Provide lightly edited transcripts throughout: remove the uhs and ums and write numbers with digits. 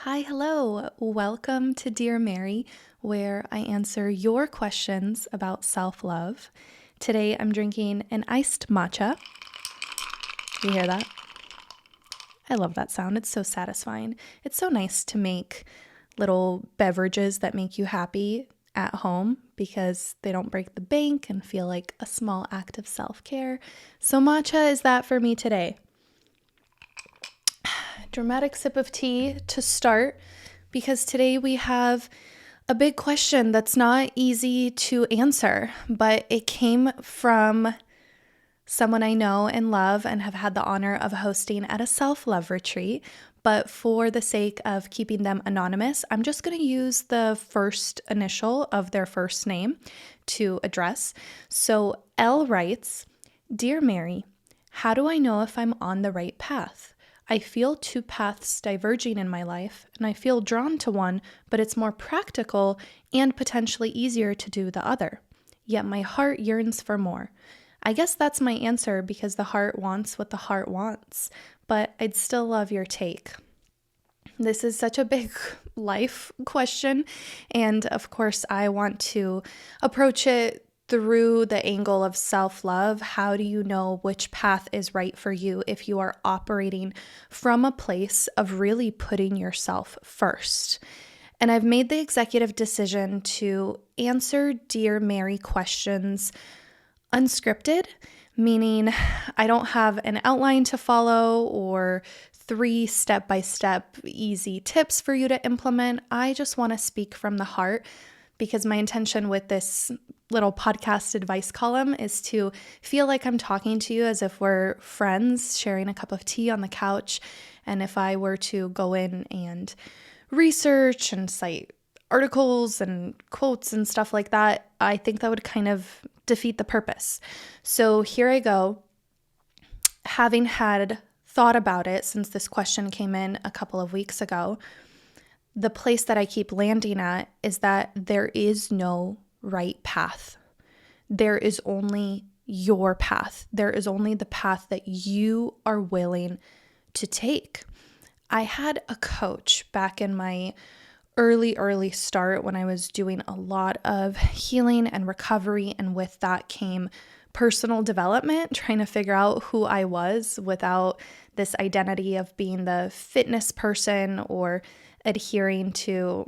Hi, hello. Welcome to Dear Mary, where I answer your questions about self-love. Today I'm drinking an iced matcha. You hear that? I love that sound. It's so satisfying. It's so nice to make little beverages that make you happy at home because they don't break the bank and feel like a small act of self-care. So matcha is that for me today. Dramatic sip of tea to start because today we have a big question that's not easy to answer, but it came from someone I know and love and have had the honor of hosting at a self-love retreat. But for the sake of keeping them anonymous, I'm just going to use the first initial of their first name to address. So L writes, "Dear Mary, how do I know if I'm on the right path? I feel two paths diverging in my life, and I feel drawn to one, but it's more practical and potentially easier to do the other. Yet my heart yearns for more. I guess that's my answer because the heart wants what the heart wants, but I'd still love your take." This is such a big life question, and of course, I want to approach it through the angle of self-love. How do you know which path is right for you if you are operating from a place of really putting yourself first? And I've made the executive decision to answer Dear Mary questions unscripted, meaning I don't have an outline to follow or 3 step-by-step easy tips for you to implement. I just want to speak from the heart because my intention with this little podcast advice column is to feel like I'm talking to you as if we're friends sharing a cup of tea on the couch. And if I were to go in and research and cite articles and quotes and stuff like that, I think that would kind of defeat the purpose. So here I go. Having had thought about it since this question came in a couple of weeks ago, the place that I keep landing at is that there is no right path. There is only your path. There is only the path that you are willing to take. I had a coach back in my early start when I was doing a lot of healing and recovery, and with that came personal development, trying to figure out who I was without this identity of being the fitness person or adhering to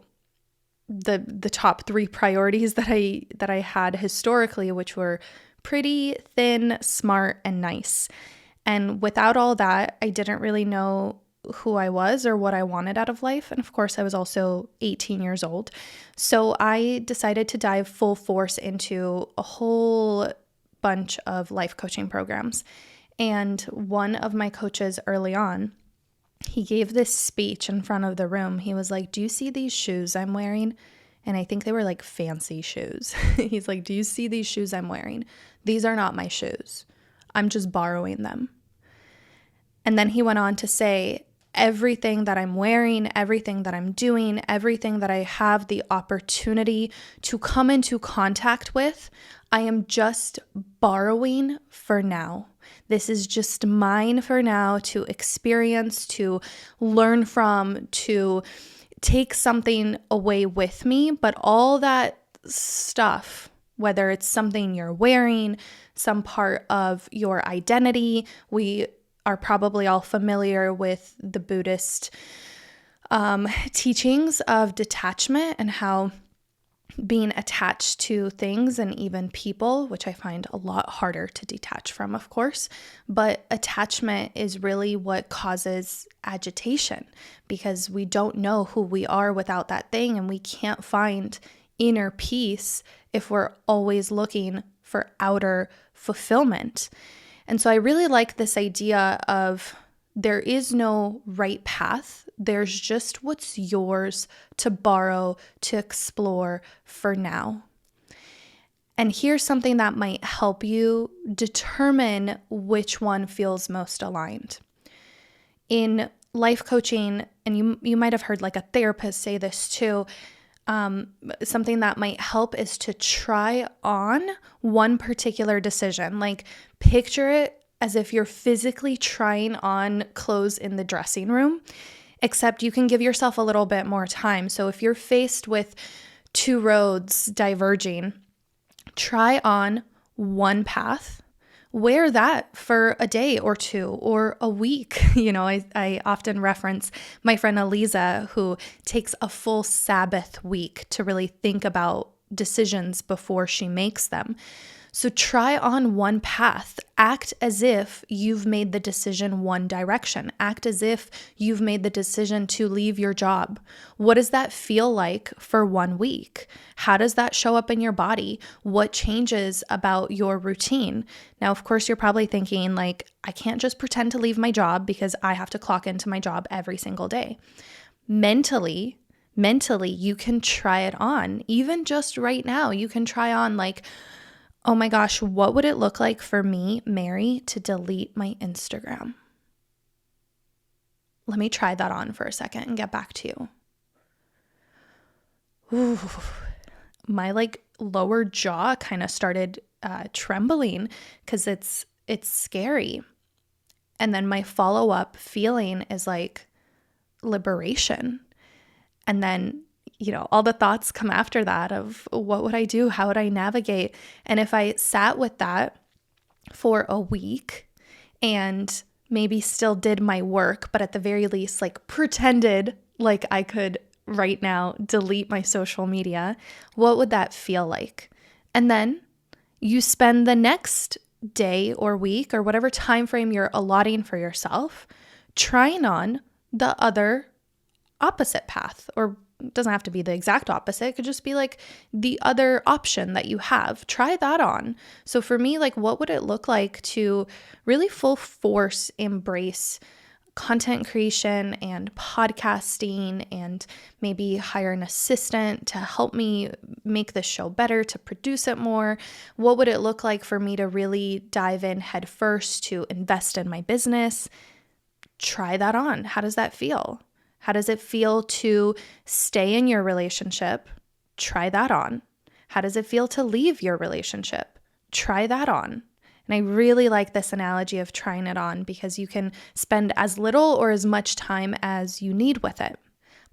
the top 3 priorities that I had historically, which were pretty, thin, smart, and nice. And without all that, I didn't really know who I was or what I wanted out of life. And of course, I was also 18 years old. So I decided to dive full force into a whole bunch of life coaching programs. And one of my coaches early on, he gave this speech in front of the room. He was like, "Do you see these shoes I'm wearing?" And I think they were like fancy shoes. He's like, "Do you see these shoes I'm wearing? These are not my shoes. I'm just borrowing them." And then he went on to say, everything that I'm wearing, everything that I'm doing, everything that I have the opportunity to come into contact with, I am just borrowing for now. This is just mine for now to experience, to learn from, to take something away with me. But all that stuff, whether it's something you're wearing, some part of your identity, we are probably all familiar with the Buddhist teachings of detachment and how being attached to things and even people, which I find a lot harder to detach from, of course, but attachment is really what causes agitation because we don't know who we are without that thing, and we can't find inner peace if we're always looking for outer fulfillment. And so I really like this idea of there is no right path. There's just what's yours to borrow, to explore for now. And here's something that might help you determine which one feels most aligned. In life coaching, and you might have heard like a therapist say this too, something that might help is to try on one particular decision. Like picture it as if you're physically trying on clothes in the dressing room. except you can give yourself a little bit more time. So if you're faced with two roads diverging, try on one path. Wear that for a day or two or a week. I often reference my friend Eliza, who takes a full Sabbath week to really think about decisions before she makes them. So try on one path. Act as if you've made the decision one direction. Act as if you've made the decision to leave your job. What does that feel like for 1 week? How does that show up in your body? What changes about your routine? Now, of course, you're probably thinking like, I can't just pretend to leave my job because I have to clock into my job every single day. Mentally, you can try it on. Even just right now, you can try on like, oh my gosh, what would it look like for me, Mary, to delete my Instagram? Let me try that on for a second and get back to you. Ooh, my lower jaw kind of started trembling because it's scary. And then my follow-up feeling is like liberation. And then all the thoughts come after that of what would I do? How would I navigate? And if I sat with that for a week and maybe still did my work, but at the very least, pretended like I could right now delete my social media, what would that feel like? And then you spend the next day or week or whatever time frame you're allotting for yourself trying on the other opposite path, or it doesn't have to be the exact opposite. It could just be like the other option that you have. Try that on. So for me, what would it look like to really full force embrace content creation and podcasting and maybe hire an assistant to help me make this show better, to produce it more? What would it look like for me to really dive in head first to invest in my business? Try that on. How does that feel? How does it feel to stay in your relationship? Try that on. How does it feel to leave your relationship? Try that on. And I really like this analogy of trying it on because you can spend as little or as much time as you need with it.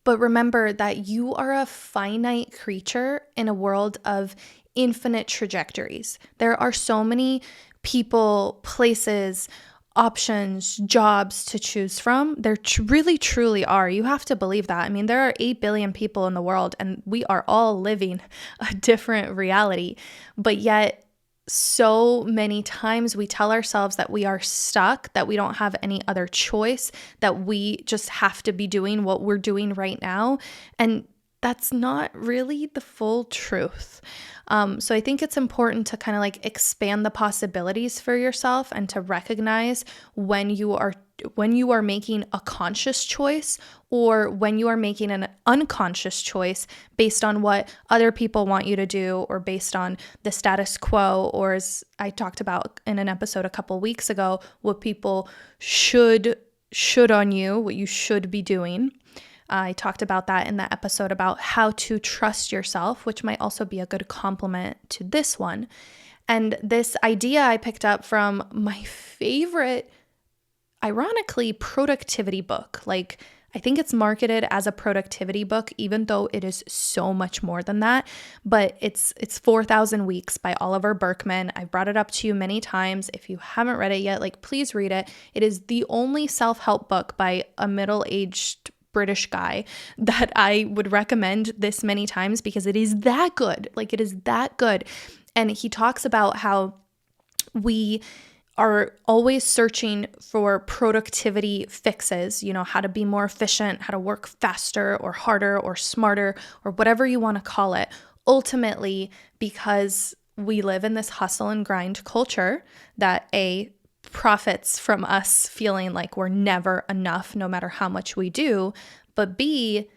But remember that you are a finite creature in a world of infinite trajectories. There are so many people, places, options, jobs to choose from. There really, truly are. You have to believe that. I mean, there are 8 billion people in the world and we are all living a different reality. But yet, so many times we tell ourselves that we are stuck, that we don't have any other choice, that we just have to be doing what we're doing right now. And that's not really the full truth. So I think it's important to kind of expand the possibilities for yourself and to recognize when you are making a conscious choice or when you are making an unconscious choice based on what other people want you to do or based on the status quo, or as I talked about in an episode a couple weeks ago, what people should on you, what you should be doing. I talked about that in the episode about how to trust yourself, which might also be a good complement to this one. And this idea I picked up from my favorite, ironically, productivity book. I think it's marketed as a productivity book, even though it is so much more than that. But it's 4,000 Weeks by Oliver Burkeman. I've brought it up to you many times. If you haven't read it yet, please read it. It is the only self-help book by a middle-aged British guy that I would recommend this many times because it is that good. It is that good. And he talks about how we are always searching for productivity fixes, how to be more efficient, how to work faster or harder or smarter or whatever you want to call it. Ultimately, because we live in this hustle and grind culture that profits from us feeling like we're never enough no matter how much we do, but B,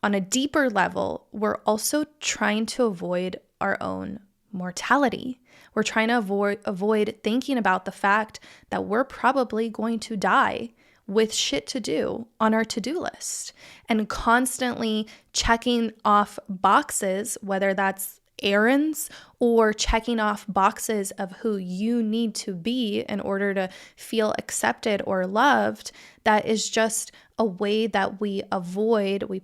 on a deeper level, we're also trying to avoid our own mortality. We're trying to avoid thinking about the fact that we're probably going to die with shit to do on our to-do list, and constantly checking off boxes, whether that's errands or checking off boxes of who you need to be in order to feel accepted or loved. That is just a way that we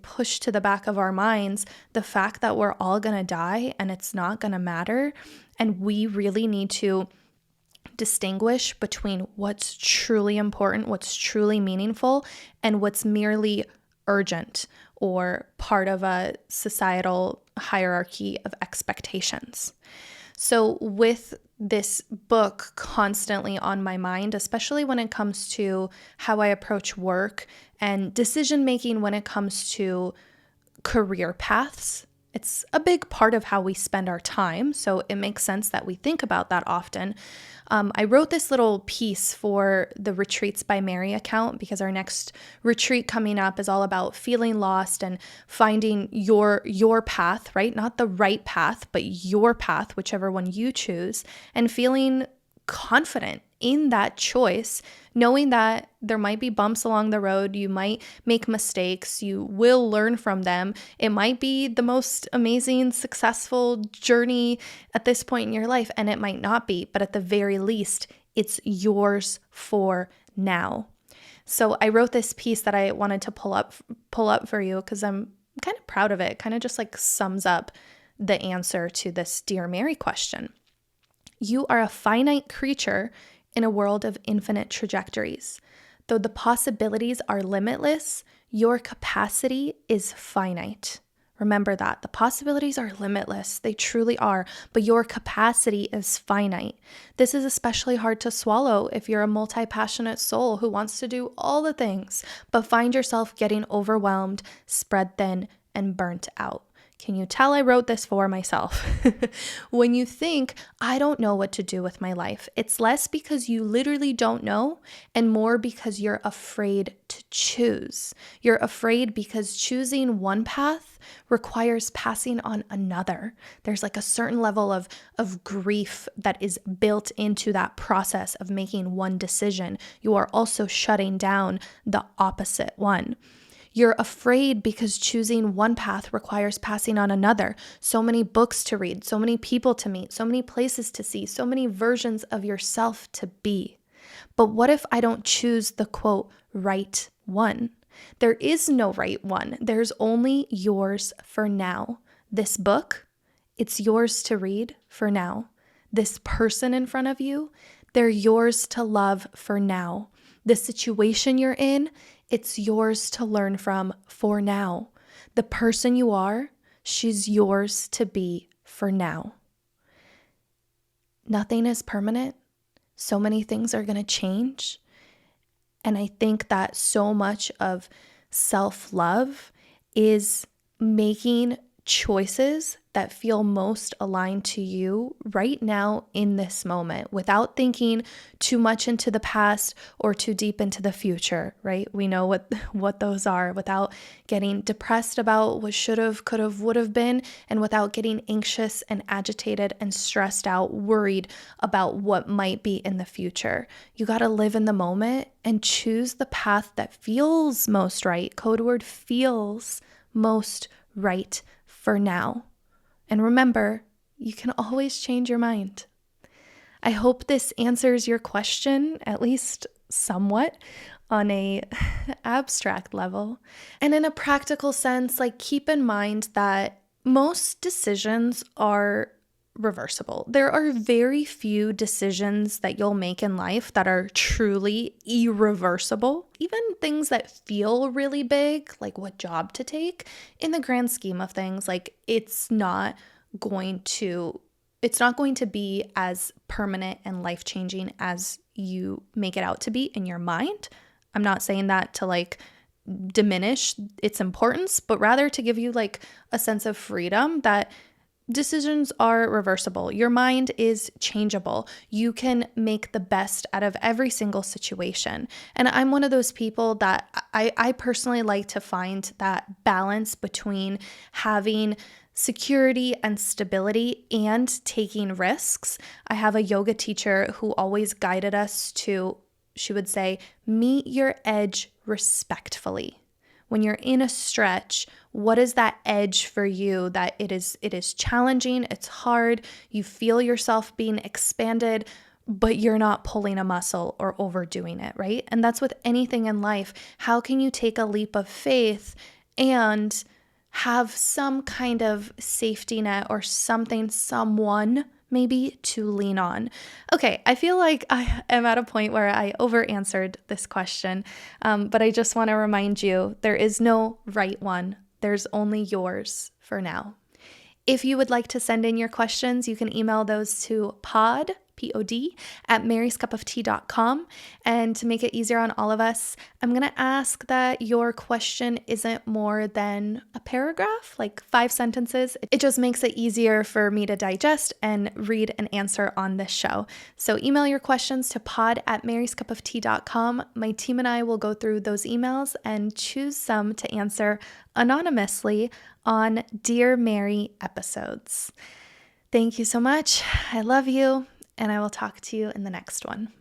push to the back of our minds the fact that we're all going to die and it's not going to matter. And we really need to distinguish between what's truly important, what's truly meaningful, and what's merely urgent or part of a societal hierarchy of expectations. So with this book constantly on my mind, especially when it comes to how I approach work and decision making when it comes to career paths, it's a big part of how we spend our time, so it makes sense that we think about that often. I wrote this little piece for the Retreats by Mary account because our next retreat coming up is all about feeling lost and finding your path, right? Not the right path, but your path, whichever one you choose, and feeling confident in that choice, knowing that there might be bumps along the road, you might make mistakes, you will learn from them. It might be the most amazing, successful journey at this point in your life, and it might not be, but at the very least, it's yours for now. So I wrote this piece that I wanted to pull up for you because I'm kind of proud of it. It kind of just like sums up the answer to this Dear Mary question. You are a finite creature in a world of infinite trajectories. Though the possibilities are limitless, your capacity is finite. Remember that. The possibilities are limitless. They truly are, but your capacity is finite. This is especially hard to swallow if you're a multi-passionate soul who wants to do all the things, but find yourself getting overwhelmed, spread thin, and burnt out. Can you tell I wrote this for myself? When you think, I don't know what to do with my life, it's less because you literally don't know and more because you're afraid to choose. You're afraid because choosing one path requires passing on another. There's like a certain level of grief that is built into that process of making one decision. You are also shutting down the opposite one. You're afraid because choosing one path requires passing on another. So many books to read, so many people to meet, so many places to see, so many versions of yourself to be. But what if I don't choose the quote, right one? There is no right one. There's only yours for now. This book, it's yours to read for now. This person in front of you, they're yours to love for now. The situation you're in, it's yours to learn from for now. The person you are, she's yours to be for now. Nothing is permanent. So many things are going to change. And I think that so much of self-love is making choices that feel most aligned to you right now in this moment without thinking too much into the past or too deep into the future, right? We know what those are, without getting depressed about what should have, could have, would have been, and without getting anxious and agitated and stressed out, worried about what might be in the future. You got to live in the moment and choose the path that feels most right. Code word feels most right for now. And remember, you can always change your mind. I hope this answers your question, at least somewhat, on a abstract level. And in a practical sense, like keep in mind that most decisions are reversible. There are very few decisions that you'll make in life that are truly irreversible. Even things that feel really big, like what job to take, in the grand scheme of things, like it's not going to be as permanent and life-changing as you make it out to be in your mind. I'm not saying that to like diminish its importance, but rather to give you like a sense of freedom that decisions are reversible. Your mind is changeable. You can make the best out of every single situation. And I'm one of those people that I personally like to find that balance between having security and stability and taking risks. I have a yoga teacher who always guided us to, she would say, meet your edge respectfully. When you're in a stretch What is that edge for you that it is challenging, it's hard, you feel yourself being expanded, but you're not pulling a muscle or overdoing it, right? And that's with anything in life. How can you take a leap of faith and have some kind of safety net or something, someone maybe to lean on? Okay, I feel like I am at a point where I over answered this question, but I just want to remind you there is no right one. There's only yours for now. If you would like to send in your questions, you can email those to pod, at maryscupoftea.com. And to make it easier on all of us, I'm going to ask that your question isn't more than a paragraph, like 5 sentences. It just makes it easier for me to digest and read and answer on this show. So email your questions to pod at maryscupoftea.com. My team and I will go through those emails and choose some to answer anonymously on Dear Mary episodes. Thank you so much. I love you, and I will talk to you in the next one.